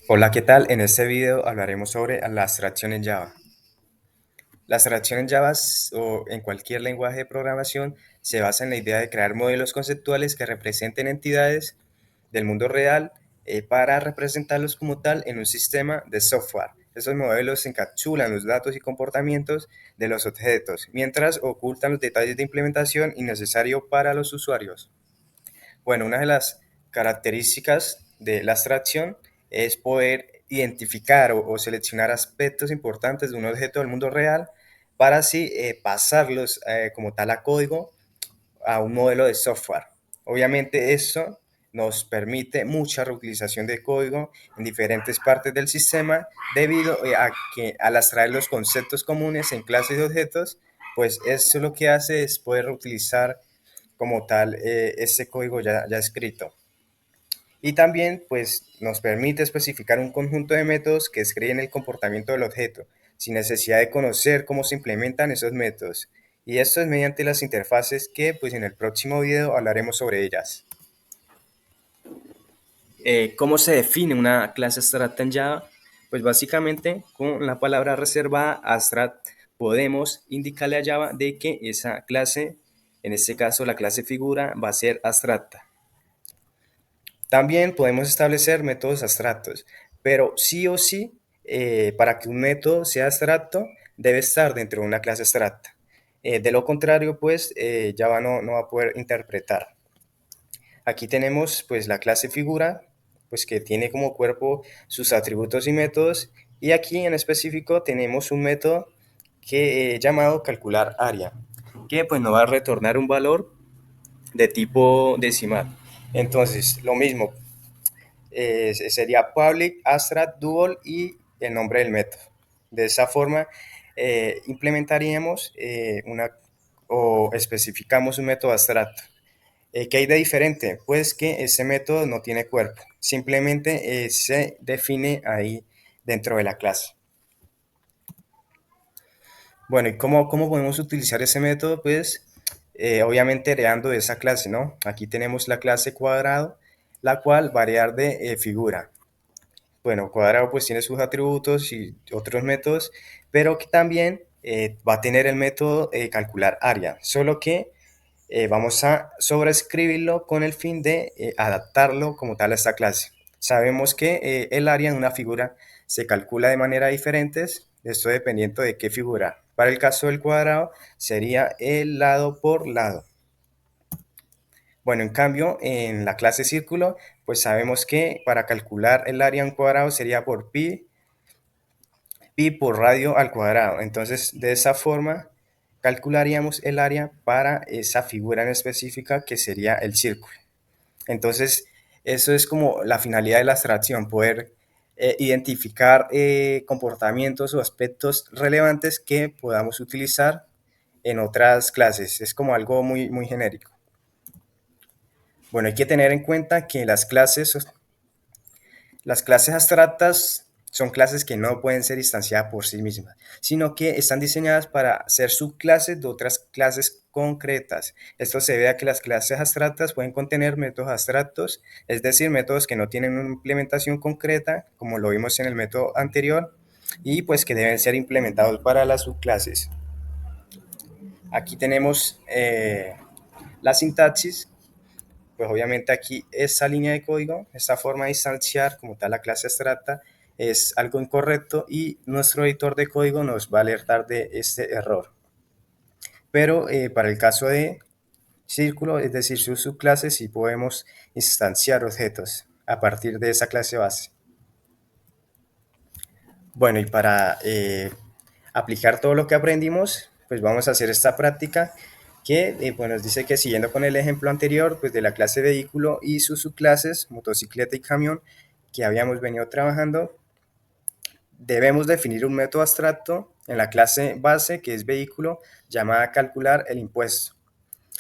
Hola, ¿qué tal? En este video hablaremos sobre la abstracción en Java. La abstracción en Java o en cualquier lenguaje de programación se basa en la idea de crear modelos conceptuales que representen entidades del mundo real para representarlos como tal en un sistema de software. Esos modelos encapsulan los datos y comportamientos de los objetos, mientras ocultan los detalles de implementación innecesarios para los usuarios. Bueno, una de las características de la abstracción es poder identificar o seleccionar aspectos importantes de un objeto del mundo real para así pasarlos como tal a código a un modelo de software. Obviamente eso nos permite mucha reutilización de código en diferentes partes del sistema debido a que al abstraer los conceptos comunes en clases de objetos, pues eso lo que hace es poder reutilizar como tal ese código ya escrito. Y también pues, nos permite especificar un conjunto de métodos que describen el comportamiento del objeto, sin necesidad de conocer cómo se implementan esos métodos. Y esto es mediante las interfaces que pues, en el próximo video hablaremos sobre ellas. ¿Cómo se define una clase abstracta en Java? Pues básicamente con la palabra reservada abstract podemos indicarle a Java de que esa clase, en este caso la clase figura, va a ser abstracta. También podemos establecer métodos abstractos, pero sí o sí, para que un método sea abstracto, debe estar dentro de una clase abstracta. De lo contrario, pues Java no va a poder interpretar. Aquí tenemos pues la clase figura, pues que tiene como cuerpo sus atributos y métodos, y aquí en específico tenemos un método que llamado calcular área, que pues nos va a retornar un valor de tipo decimal. Entonces, lo mismo, sería public abstract dual y el nombre del método. De esa forma, implementaríamos o especificamos un método abstracto. ¿Qué hay de diferente? Pues que ese método no tiene cuerpo, simplemente se define ahí dentro de la clase. Bueno, ¿y cómo podemos utilizar ese método? Pues obviamente heredando de esa clase, ¿no? Aquí tenemos la clase cuadrado, la cual variar de figura. Bueno, cuadrado pues tiene sus atributos y otros métodos, pero que también va a tener el método calcular área, solo que vamos a sobreescribirlo con el fin de adaptarlo como tal a esta clase. Sabemos que el área en una figura se calcula de manera diferente, esto dependiendo de qué figura. Para el caso del cuadrado sería el lado por lado. Bueno, en cambio, en la clase círculo, pues sabemos que para calcular el área en cuadrado sería por pi por radio al cuadrado. Entonces, de esa forma, calcularíamos el área para esa figura en específica que sería el círculo. Entonces, eso es como la finalidad de la abstracción, poder identificar comportamientos o aspectos relevantes que podamos utilizar en otras clases. Es como algo muy genérico. Bueno, hay que tener en cuenta que las clases abstractas son clases que no pueden ser instanciadas por sí mismas, sino que están diseñadas para ser subclases de otras clases concretas. Esto se ve a que las clases abstractas pueden contener métodos abstractos, es decir, métodos que no tienen una implementación concreta, como lo vimos en el método anterior, y pues que deben ser implementados para las subclases. Aquí tenemos la sintaxis. Pues obviamente aquí esa línea de código, esta forma de instanciar como tal la clase abstracta es algo incorrecto y nuestro editor de código nos va a alertar de este error. Pero para el caso de círculo, es decir, sus subclases, sí podemos instanciar objetos a partir de esa clase base. Bueno, y para aplicar todo lo que aprendimos, pues vamos a hacer esta práctica que pues nos dice que siguiendo con el ejemplo anterior, pues de la clase vehículo y sus subclases, motocicleta y camión, que habíamos venido trabajando, debemos definir un método abstracto en la clase base, que es vehículo, llamada calcular el impuesto.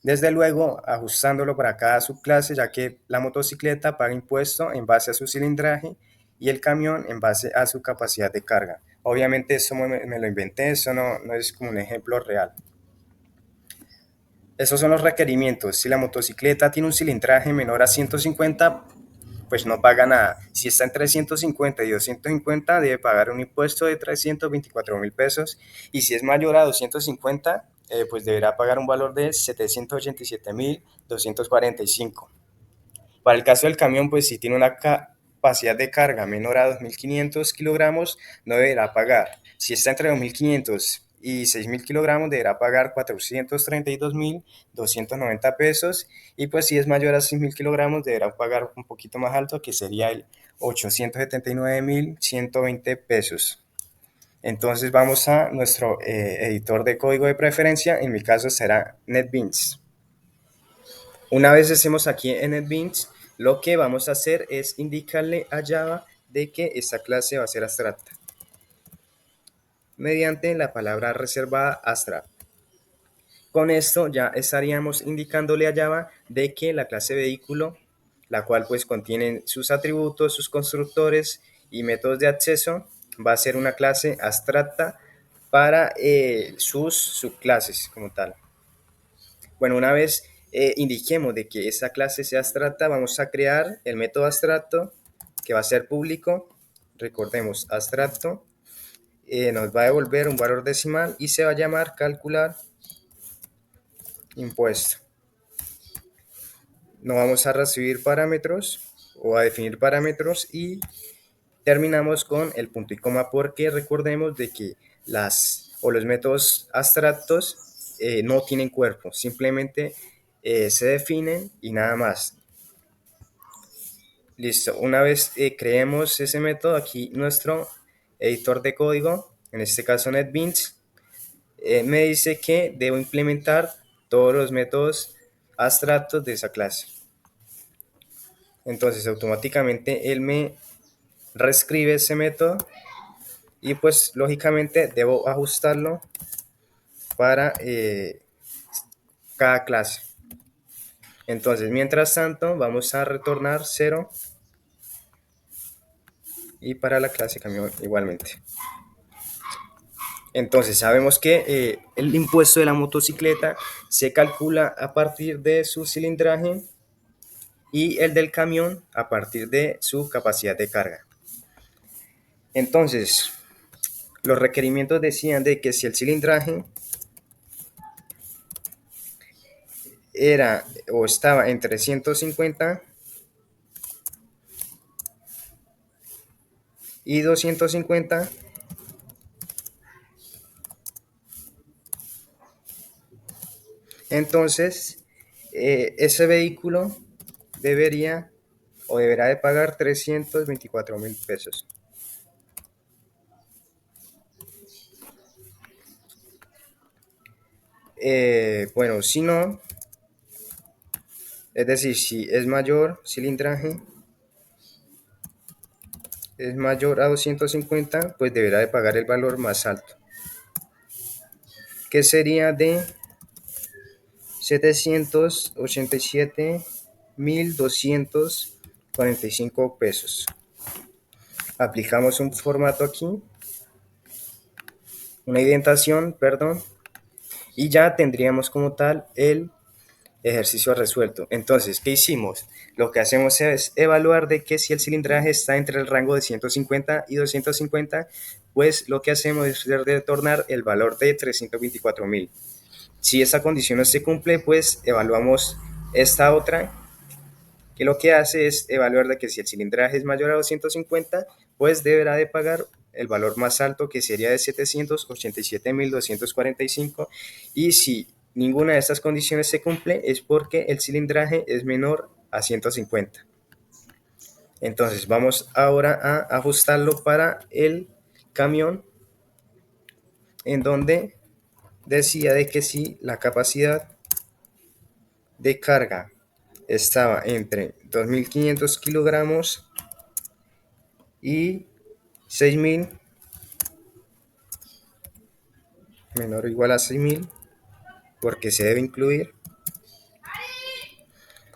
Desde luego, ajustándolo para cada subclase, ya que la motocicleta paga impuesto en base a su cilindraje y el camión en base a su capacidad de carga. Obviamente eso me lo inventé, eso no es como un ejemplo real. Esos son los requerimientos. Si la motocicleta tiene un cilindraje menor a 150 pues no paga nada. Si está entre 150 y 250, debe pagar un impuesto de 324.000 pesos. Y si es mayor a 250, pues deberá pagar un valor de 787.245. Para el caso del camión, pues si tiene una capacidad de carga menor a 2.500 kilogramos, no deberá pagar. Si está entre 2.500 y 6.000 kilogramos, deberá pagar 432.290 pesos. Y pues si es mayor a 6.000 kilogramos, deberá pagar un poquito más alto, que sería el 879.120 pesos. Entonces vamos a nuestro editor de código de preferencia. En mi caso será NetBeans. Una vez estemos aquí en NetBeans, lo que vamos a hacer es indicarle a Java de que esta clase va a ser abstracta mediante la palabra reservada abstract. Con esto ya estaríamos indicándole a Java de que la clase vehículo, la cual pues contiene sus atributos, sus constructores y métodos de acceso, va a ser una clase abstracta para sus subclases como tal. Bueno, una vez indiquemos de que esta clase sea abstracta, vamos a crear el método abstracto que va a ser público. Recordemos, abstracto nos va a devolver un valor decimal y se va a llamar calcular impuesto. No vamos a recibir parámetros o a definir parámetros y terminamos con el punto y coma, porque recordemos de que los métodos abstractos no tienen cuerpo, simplemente se definen y nada más. Listo, una vez creemos ese método, aquí nuestro editor de código, en este caso NetBeans, me dice que debo implementar todos los métodos abstractos de esa clase. Entonces automáticamente él me reescribe ese método y pues lógicamente debo ajustarlo para cada clase. Entonces mientras tanto vamos a retornar 0 y para la clase camión igualmente. Entonces sabemos que el impuesto de la motocicleta se calcula a partir de su cilindraje y el del camión a partir de su capacidad de carga. Entonces, los requerimientos decían de que si el cilindraje era o estaba entre 150 y 250, entonces ese vehículo deberá de pagar 324.000 pesos. Bueno, si no, es decir, si es mayor cilindraje, es mayor a 250, pues deberá de pagar el valor más alto, que sería de 787.245 pesos. Aplicamos un formato aquí, una indentación, perdón, y ya tendríamos como tal el ejercicio resuelto. Entonces, ¿qué hicimos? Lo que hacemos es evaluar de que si el cilindraje está entre el rango de 150 y 250, pues lo que hacemos es retornar el valor de 324.000. Si esa condición no se cumple, pues evaluamos esta otra, que lo que hace es evaluar de que si el cilindraje es mayor a 250, pues deberá de pagar el valor más alto, que sería de 787.245, y si ninguna de estas condiciones se cumple es porque el cilindraje es menor a 150. Entonces vamos ahora a ajustarlo para el camión, en donde decía de que si la capacidad de carga estaba entre 2.500 kilogramos y 6.000, menor o igual a 6.000, porque se debe incluir,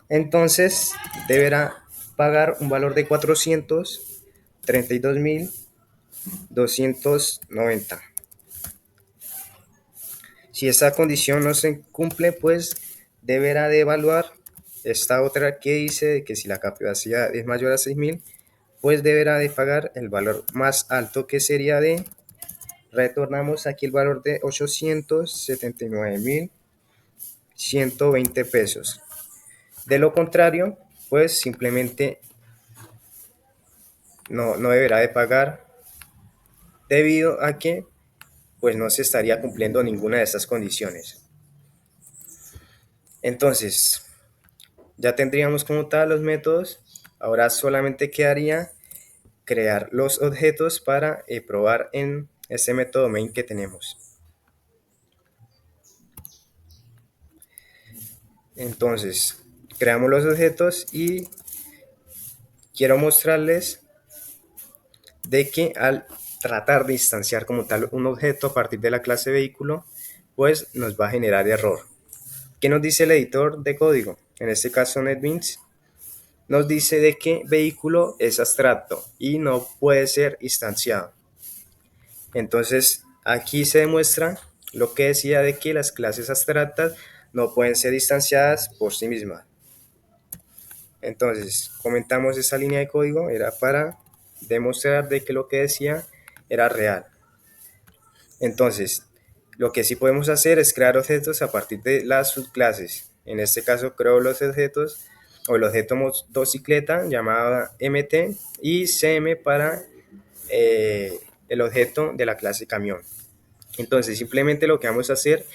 entonces deberá pagar un valor de 432.290. Si esa condición no se cumple, pues deberá de evaluar esta otra que dice que si la capacidad es mayor a 6.000, pues deberá de pagar el valor más alto, que sería de, retornamos aquí el valor de 879.120 pesos. De lo contrario, pues simplemente no deberá de pagar, debido a que pues no se estaría cumpliendo ninguna de estas condiciones. Entonces, ya tendríamos como tal los métodos. Ahora solamente quedaría crear los objetos para probar en este método main que tenemos. Entonces, creamos los objetos y quiero mostrarles de que al tratar de instanciar como tal un objeto a partir de la clase vehículo, pues nos va a generar error. ¿Qué nos dice el editor de código? En este caso NetBeans nos dice de que vehículo es abstracto y no puede ser instanciado. Entonces aquí se demuestra lo que decía de que las clases abstractas no pueden ser instanciadas por sí mismas. Entonces comentamos esa línea de código, era para demostrar de que lo que decía era real. Entonces, lo que sí podemos hacer es crear objetos a partir de las subclases. En este caso creo los objetos o el objeto motocicleta llamado MT y CM para el objeto de la clase camión. Entonces simplemente lo que vamos a hacer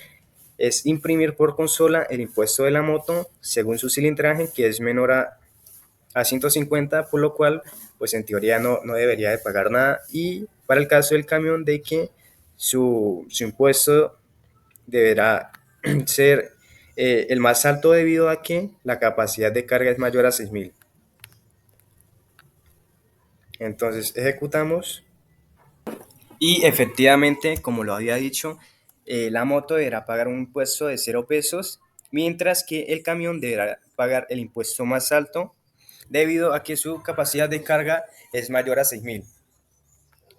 es imprimir por consola el impuesto de la moto según su cilindraje, que es menor a 150, por lo cual pues en teoría no debería de pagar nada, y para el caso del camión de que su impuesto deberá ser el más alto debido a que la capacidad de carga es mayor a 6.000. Entonces ejecutamos y efectivamente, como lo había dicho, la moto deberá pagar un impuesto de 0 pesos, mientras que el camión deberá pagar el impuesto más alto debido a que su capacidad de carga es mayor a 6.000.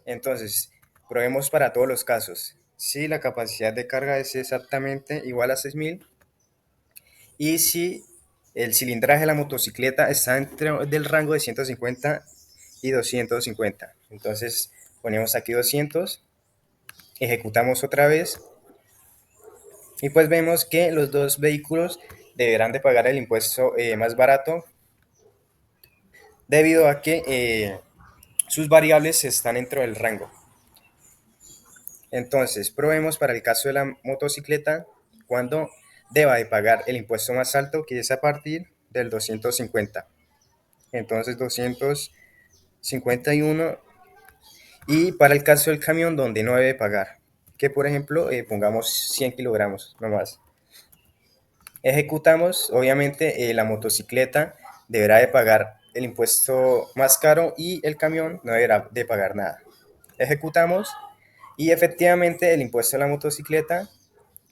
Entonces, probemos para todos los casos. Si la capacidad de carga es exactamente igual a 6.000 y si el cilindraje de la motocicleta está dentro del rango de 150 y 250. Entonces, ponemos aquí 200, ejecutamos otra vez y pues vemos que los dos vehículos deberán de pagar el impuesto más barato debido a que sus variables están dentro del rango. Entonces, probemos para el caso de la motocicleta cuando deba de pagar el impuesto más alto, que es a partir del 250. Entonces, 251. Y para el caso del camión donde no debe pagar, que por ejemplo pongamos 100 kilogramos nomás. Ejecutamos, obviamente la motocicleta deberá de pagar el impuesto más caro y el camión no deberá de pagar nada. Ejecutamos y efectivamente el impuesto de la motocicleta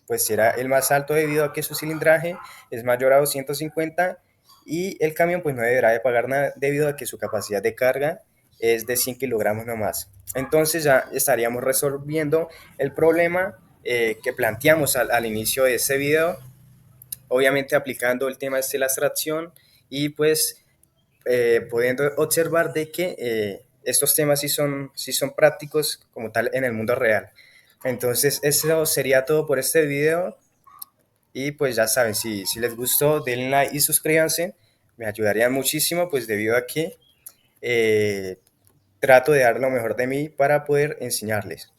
pues será el más alto debido a que su cilindraje es mayor a 250 y el camión pues no deberá de pagar nada debido a que su capacidad de carga es de 100 kilogramos nomás. Entonces ya estaríamos resolviendo el problema que planteamos al inicio de este video, obviamente aplicando el tema de la abstracción y pues pudiendo observar de que estos temas sí son prácticos como tal en el mundo real. Entonces eso sería todo por este video y pues ya saben, si les gustó denle like y suscríbanse, me ayudarían muchísimo pues debido a que trato de dar lo mejor de mí para poder enseñarles.